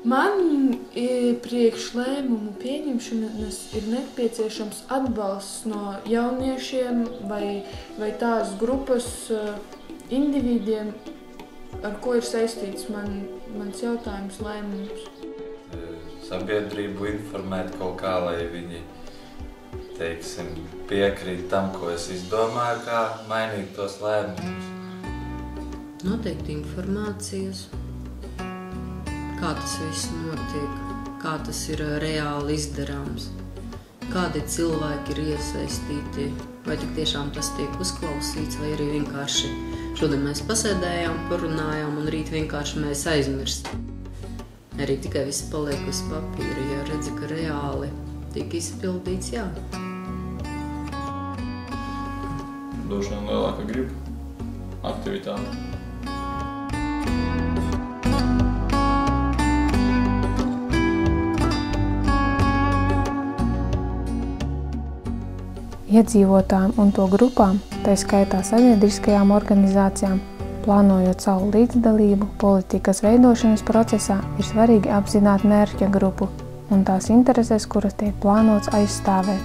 Man priekš lēmumu pieņemšanas ir nepieciešams atbalsts no jauniešiem vai tās grupas individiem, ar ko ir saistīts mans jautājums lēmums. Sabiedrību informēt kaut kā, lai viņi, teiksim, piekrīt tam, ko es izdomāju, kā mainīt tos lēmumus. Noteikti informācijas, kā tas viss notiek, kā tas ir reāli izdarāms, kādi cilvēki ir iesaistīti, vai tik tiešām tas tiek uzklausīts, vai arī vienkārši šodien mēs pasēdējām, parunājām un rīt vienkārši mēs aizmirstam. Arī tikai viss paliek uz papīra, ja redzi, ka reāli tiek izpildīts, jā. Droši vien lielāka griba, aktivitāte. Iedzīvotājiem un to grupām, tai skaitā sabiedriskajām organizācijām, plānojot savu līdzdalību politikas veidošanas procesā, ir svarīgi apzināt mērķa grupu un tās intereses, kuras tiek plānots aizstāvēt.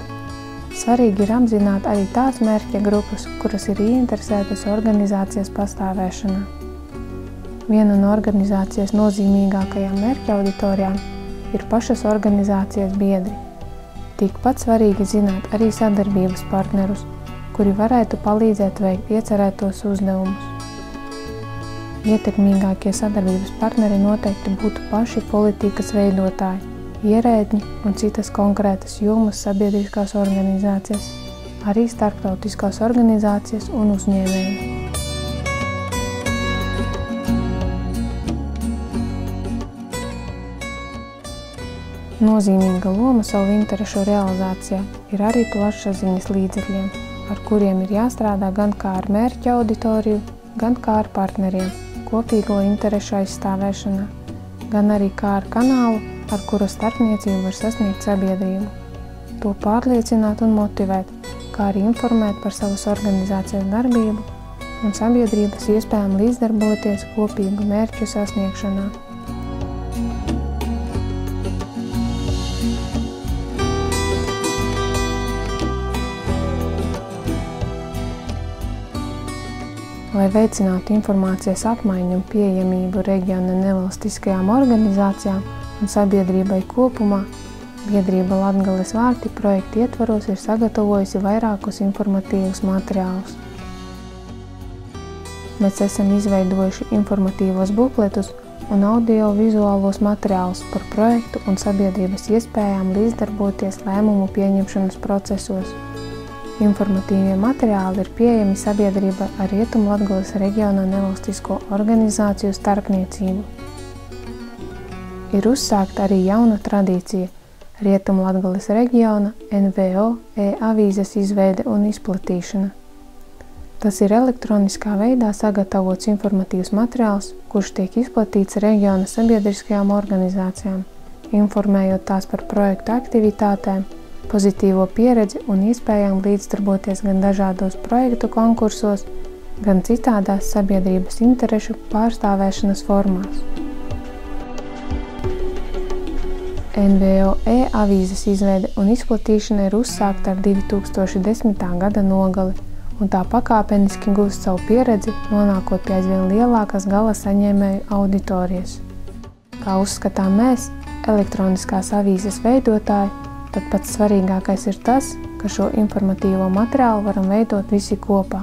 Svarīgi ir apzināt arī tās mērķa grupas, kuras ir ieinteresētas organizācijas pastāvēšanā. Viena no organizācijas nozīmīgākajām mērķa auditorijām ir pašas organizācijas biedri. Tikpat svarīgi zināt arī sadarbības partnerus, kuri varētu palīdzēt veikt iecerētos uzdevumus. Ietekmīgākie sadarbības partneri noteikti būtu paši politikas veidotāji, ierēdņi un citas konkrētas jomas sabiedriskās organizācijas, arī starptautiskās organizācijas un uzņēmēji. Nozīmīga loma savu interešu realizācijā ir arī plašsaziņas līdzekļiem, ar kuriem ir jāstrādā gan kā ar mērķa auditoriju, gan kā ar partneriem, kopīgo interešu aizstāvēšanā, gan arī kā ar kanālu, ar kura starpniecību var sasniegt sabiedrību. To pārliecināt un motivēt, kā arī informēt par savas organizācijas darbību un sabiedrības iespējām līdzdarboties kopīgu mērķu sasniegšanā. Lai veicinātu informācijas apmaiņu un pieejamību reģiona nevalstiskajām organizācijām un sabiedrībai kopumā, biedrība Latgales vārti projekta ietvaros ir sagatavojusi vairākus informatīvus materiālus. Mēs esam izveidojuši informatīvos bukletus un audio-vizuālos materiālus par projektu un sabiedrības iespējām līdzdarboties lēmumu pieņemšanas procesos. Informatīvie materiāli ir pieejami sabiedrībai ar Rietumlatgales reģiona nevalstisko organizāciju starpniecību. Ir uzsākta arī jauna tradīcija – Rietumlatgales reģiona NVO e-avīzes izveide un izplatīšana. Tas ir elektroniskā veidā sagatavots informatīvs materiāls, kurš tiek izplatīts reģiona sabiedriskajām organizācijām, informējot tās par projektu aktivitātēm, pozitīvo pieredzi un iespējām līdzdarboties gan dažādos projektu konkursos, gan citādās sabiedrības interešu pārstāvēšanas formās. NVO e-avīzes izveide un izplatīšana ir uzsākta ar 2010. gada nogali, un tā pakāpeniski gūst savu pieredzi, nonākot pie aizvien lielākas gala saņēmēju auditorijas. Kā uzskatām mēs, elektroniskās avīzes veidotāji, tad pats svarīgākais ir tas, ka šo informatīvo materiālu varam veidot visi kopā.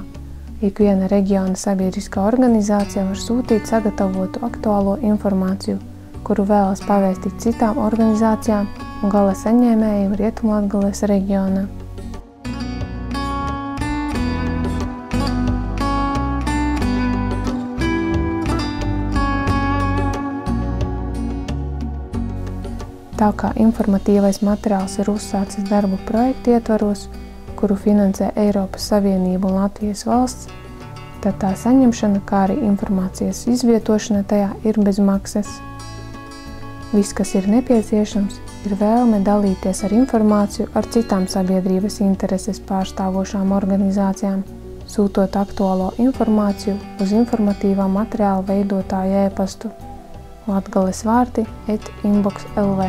Ikviena reģiona sabiedriskā organizācija var sūtīt sagatavotu aktuālo informāciju, kuru vēlas pavēstīt citām organizācijām un gala saņēmējiem Rietumlatgales reģionā. Tā kā informatīvais materiāls ir uzsācis darbu projektu ietvaros, kuru finansē Eiropas Savienība un Latvijas valsts, tad tā saņemšana, kā arī informācijas izvietošana tajā ir bez maksas. Viss, kas ir nepieciešams, ir vēlme dalīties ar informāciju ar citām sabiedrības intereses pārstāvošām organizācijām, sūtot aktuālo informāciju uz informatīvā materiāla veidotāja e-pastu latgalesvarti@inbox.lv.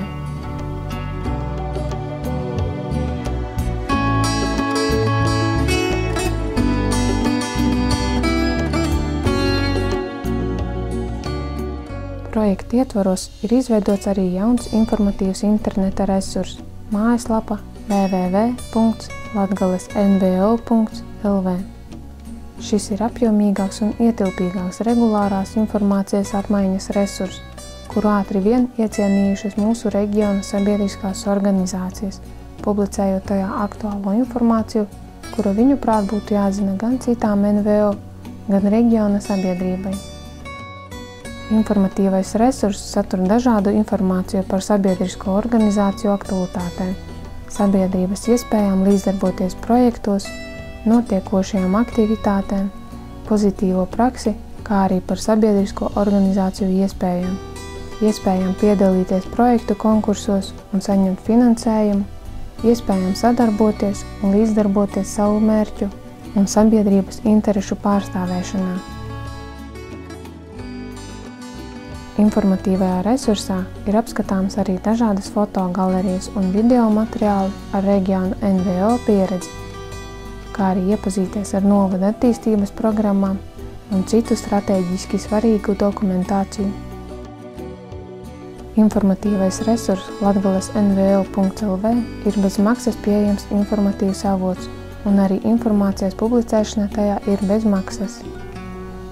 Projekta ietvaros ir izveidots arī jauns informatīvs interneta resurs – mājaslapa www.latgalesnvo.lv. Šis ir apjomīgāks un ietilpīgāks regulārās informācijas apmaiņas resurs, kuru ātri vien iecienījušas mūsu reģiona sabiedriskās organizācijas, publicējot tajā aktuālo informāciju, kura viņuprāt būtu jāzina gan citām NVO, gan reģiona sabiedrībai. Informatīvais resurss satur dažādu informāciju par sabiedrisko organizāciju aktualitātēm, sabiedrības iespējām līdzdarboties projektos, notiekošajām aktivitātēm, pozitīvo praksi, kā arī par sabiedrisko organizāciju iespējām piedalīties projektu konkursos un saņemt finansējumu, iespējām sadarboties un līdzdarboties savu mērķu un sabiedrības interešu pārstāvēšanā. Informatīvajā resursā ir apskatāms arī dažādas fotogalerijas un video materiāli ar reģionu NVO pieredzi, kā arī iepazīties ar novada attīstības programmām un citu strateģiski svarīgu dokumentāciju. Informatīvais resurs latgalesnvo.lv ir bez maksas pieejams informatīvs avots, un arī informācijas publicēšana tajā ir bez maksas.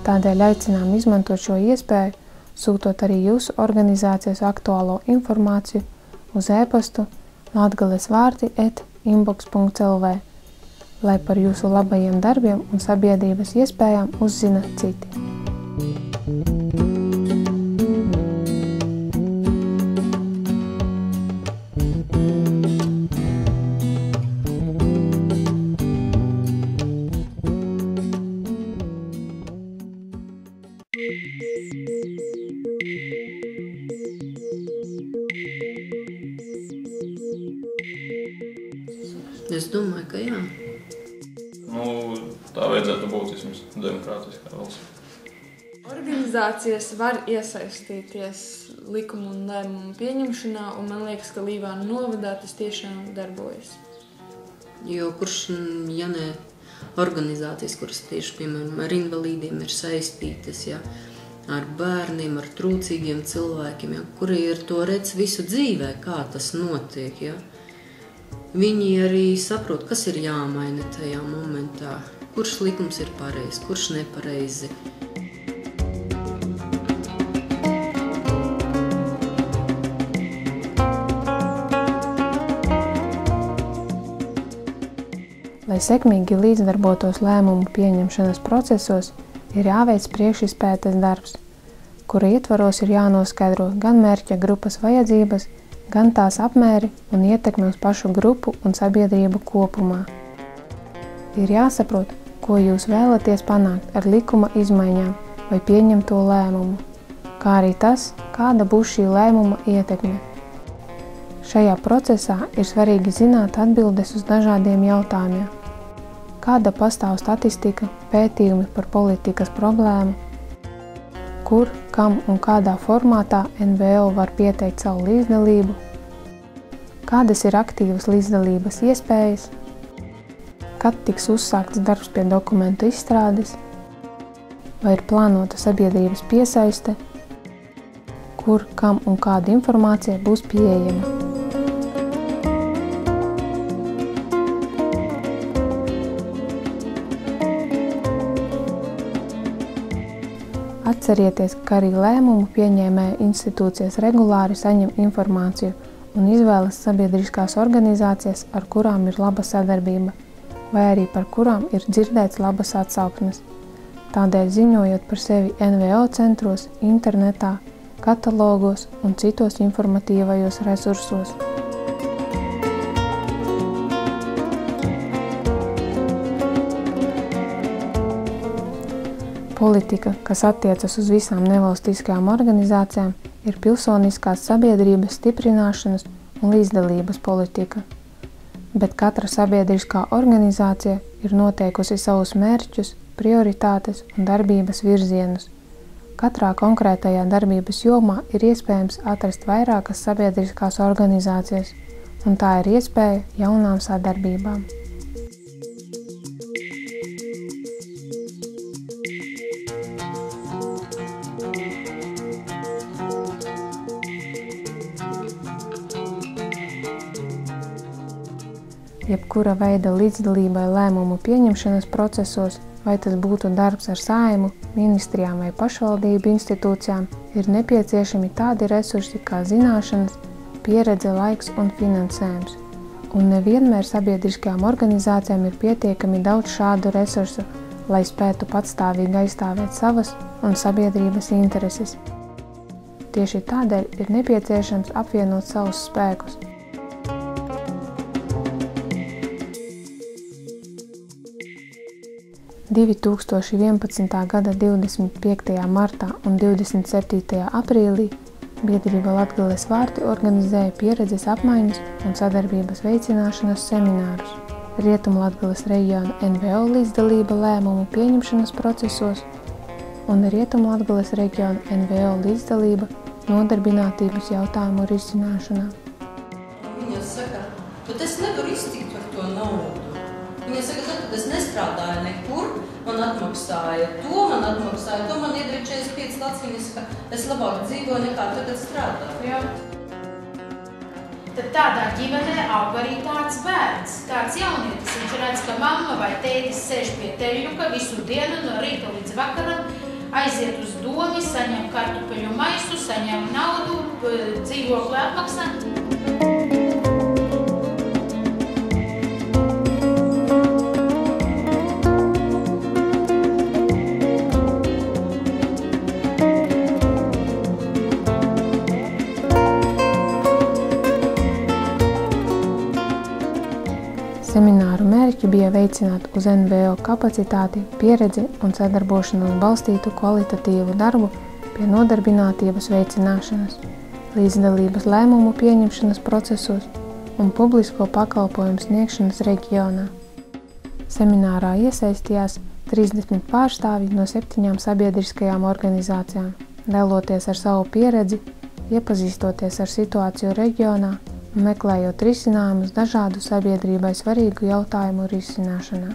Tādēļ aicinām izmantot šo iespēju, sūtot arī jūsu organizācijas aktuālo informāciju uz e-pastu latgalesvarti@inbox.lv, lai par jūsu labajiem darbiem un sabiedrības iespējām uzzina citi. Es domāju, ka jā. Tā vajadzētu būt vismaz demokrātiskā valsts. Organizācijas var iesaistīties likumu un lēmumu pieņemšanā, un man liekas, ka Līvānu novadā tas tiešām darbojas. Jo kurš, ja ne organizācijas, kuras tieši, piemēram, ar invalīdiem ir saistītas, ja, ar bērniem, ar trūcīgiem cilvēkiem, ja, kuri ir to redz visu dzīvē, kā tas notiek, ja. Viņi arī saprot, kas ir jāmaina tajā momentā, kurš likums ir pareizs, kurš nepareizi. Lai sekmīgi līdzdarbotos lēmumu pieņemšanas procesos, ir jāveic priekšizpētes darbs, kura ietvaros ir jānoskaidro gan mērķa grupas vajadzības, gan tās apmēri un ietekmi uz pašu grupu un sabiedrību kopumā. Ir jāsaprot, ko jūs vēlaties panākt ar likuma izmaiņām vai pieņemto lēmumu, kā arī tas, kāda būs šī lēmuma ietekme. Šajā procesā ir svarīgi zināt atbildes uz dažādiem jautājumiem. Kāda pastāv statistika, pētījumi par politikas problēmu, kur, kam un kādā formātā NVO var pieteikt savu līdzdalību, kādas ir aktīvas līdzdalības iespējas, kad tiks uzsākts darbs pie dokumentu izstrādes, vai ir plānota sabiedrības piesaiste, kur, kam un kāda informācija būs pieejama. Atcerieties, ka arī lēmumu pieņēmēju institūcijas regulāri saņem informāciju un izvēlas sabiedriskās organizācijas, ar kurām ir laba sadarbība, vai arī par kurām ir dzirdēts labas atsauksmes. Tādēļ ziņojot par sevi NVO centros, internetā, katalogos un citos informatīvajos resursos. Politika, kas attiecas uz visām nevalstiskajām organizācijām, ir pilsoniskās sabiedrības stiprināšanas un līdzdalības politika. Bet katra sabiedriskā organizācija ir noteikusi savus mērķus, prioritātes un darbības virzienus, Katrā konkrētajā darbības jomā ir iespējams atrast vairākas sabiedriskās organizācijas, un tā ir iespēja jaunām sadarbībām. Jebkura veida līdzdalībai lēmumu pieņemšanas procesos, vai tas būtu darbs ar Saeimu, ministrijām vai pašvaldību institūcijām, ir nepieciešami tādi resursi kā zināšanas, pieredze, laiks un finansējums. Un nevienmēr sabiedriskajām organizācijām ir pietiekami daudz šādu resursu, lai spētu patstāvīgi aizstāvēt savas un sabiedrības intereses. Tieši tādēļ ir nepieciešams apvienot savus spēkus. 2011. gada 25. martā un 27. aprīlī biedrība Latgales vārti organizēja pieredzes apmaiņas un sadarbības veicināšanas seminārus, Rietumlatgales reģiona NVO līdzdalība lēmumu pieņemšanas procesos un Rietumlatgales reģiona NVO līdzdalība nodarbinātības jautājumu risināšanā. Viņa saka, tad es nevaru iztikt ar to naudu. Viņa saka, tad es nestrādāju nekur, man atmaksāja to, man iedara 45 lats, viņa saka, es labāk dzīvoju nekā tagad strādāju. Jā. Tad tādā ģimenē aug arī tāds bērns, tāds jaunietis. Viņš redz, ka mamma vai tētis sēž pie teļuka visu dienu no rīta līdz vakaram, aiziet uz domi, saņem kartupeļu maisu, saņem naudu, dzīvokli atmaksā. Semināru mērķi bija veicināt uz NVO kapacitāti, pieredzi un sadarbošanos balstītu kvalitatīvu darbu pie nodarbinātības veicināšanas, līdzdalības lēmumu pieņemšanas procesos un publisko pakalpojumu sniegšanas reģionā. Seminārā iesaistījās 30 pārstāvji no 7 sabiedriskajām organizācijām, daloties ar savu pieredzi, iepazīstoties ar situāciju reģionā un meklējot risinājumus dažādu sabiedrībai svarīgu jautājumu risināšanā.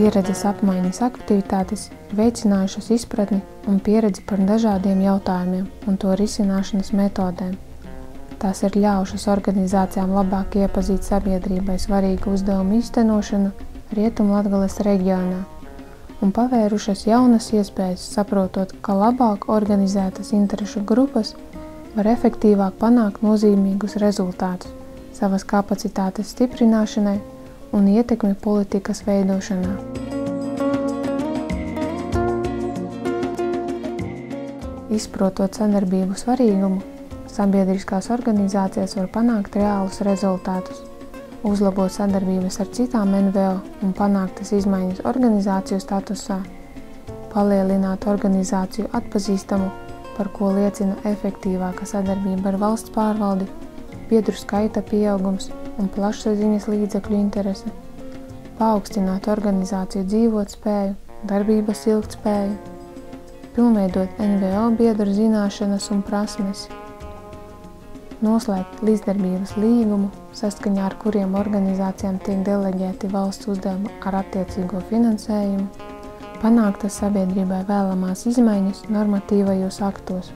Pieredzes apmaiņas aktivitātes veicinājušas izpratni un pieredzi par dažādiem jautājumiem un to risināšanas metodēm. Tās ir ļaušas organizācijām labāk iepazīt sabiedrībai svarīgu uzdevumu īstenošanu Rietumlatgales reģionā un pavērušas jaunas iespējas, saprotot, ka labāk organizētas interešu grupas var efektīvāk panākt nozīmīgus rezultātus savas kapacitātes stiprināšanai un ietekmi politikas veidošanā. Izprotot sadarbību svarīgumu, sabiedriskās organizācijas var panākt reālus rezultātus, uzlabot sadarbības ar citām NVO un panāktas izmaiņas organizāciju statusā, palielināt organizāciju atpazīstamu, par ko liecina efektīvāka sadarbība ar valsts pārvaldi, biedru skaita pieaugums un plašsaziņas līdzekļu interese, paaugstināt organizāciju dzīvotspēju, darbības ilgtspēju, pilnveidot NVO biedru zināšanas un prasmes, noslēgt līdzdarbības līgumu, saskaņā ar kuriem organizācijām tiek deleģēti valsts uzdevumi ar attiecīgo finansējumu, panāktas sabiedrībai vēlamās izmaiņas normatīvajos aktos.